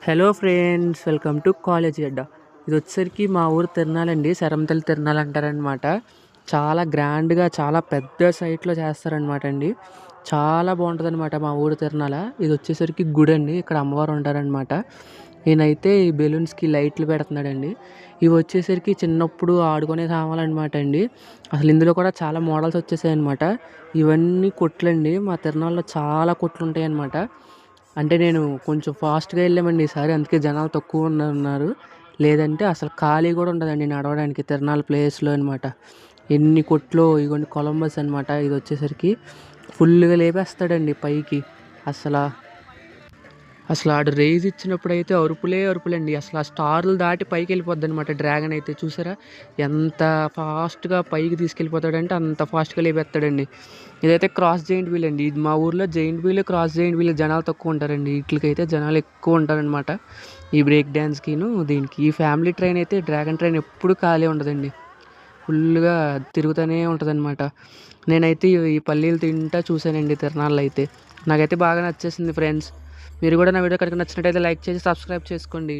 Hello friends, welcome to college గడ్డ. ఇది వచ్చేసరికి మా ఊరు తిరణాలండి, శరంతల్లి తిరణాలు అంటారనమాట. చాలా గ్రాండ్గా, చాలా పెద్ద సైట్లో చేస్తారనమాట అండి. చాలా బాగుంటుంది అనమాట మా ఊరు తిరణాల. ఇది వచ్చేసరికి గుడి అండి, ఇక్కడ అమ్మవారు ఉంటారనమాట. ఈయనైతే ఈ బెలూన్స్కి లైట్లు పెడుతున్నాడండి. ఇవి వచ్చేసరికి చిన్నప్పుడు ఆడుకునే సామాన్లు అనమాట అండి. అసలు ఇందులో కూడా చాలా మోడల్స్ వచ్చేసాయి అనమాట. ఇవన్నీ కొట్లండి, మా తిరణాల్లో చాలా కొట్లు ఉంటాయి అనమాట. అంటే నేను కొంచెం ఫాస్ట్గా వెళ్ళామండి ఈసారి, అందుకే జనాలు తక్కువ ఉన్నారు. లేదంటే అసలు ఖాళీ కూడా ఉండదండి నడవడానికి తిరణాల ప్లేస్లో అనమాట. ఎన్ని కొట్లో ఇగోండి, కొలంబస్ అనమాట. ఇది వచ్చేసరికి ఫుల్గా లేపేస్తాడండి పైకి. అసలు అసలు ఆడు రేజ్ ఇచ్చినప్పుడైతే అరుపులండి. అసలు ఆ స్టార్లు దాటి పైకి వెళ్ళిపోద్ది అనమాట. డ్రాగన్ అయితే చూసారా ఎంత ఫాస్ట్గా పైకి తీసుకెళ్ళిపోతాడంటే అంత ఫాస్ట్గా లేపేస్తాడండి. ఇదైతే క్రాస్ జెయింట్ వీల్ అండి. ఇది మా ఊర్లో giant wheel, cross giant wheel జనాలు తక్కువ ఉంటారండి. వీటికైతే జనాలు ఎక్కువ ఉంటారనమాట. ఈ బ్రేక్ డ్యాన్స్కిను దీనికి. ఈ ఫ్యామిలీ ట్రైన్ అయితే, డ్రాగన్ ట్రైన్ ఎప్పుడు ఖాళీ ఉండదండి, ఫుల్గా తిరుగుతూనే ఉంటుంది అనమాట. నేనైతే ఈ పల్లీలు తింటా చూశానండి తిరణాల్లో అయితే. నాకైతే బాగా నచ్చేసింది ఫ్రెండ్స్. మీరు కూడా నా వీడియో కనుక నచ్చినట్టయితే లైక్ చేసి సబ్స్క్రైబ్ చేసుకోండి.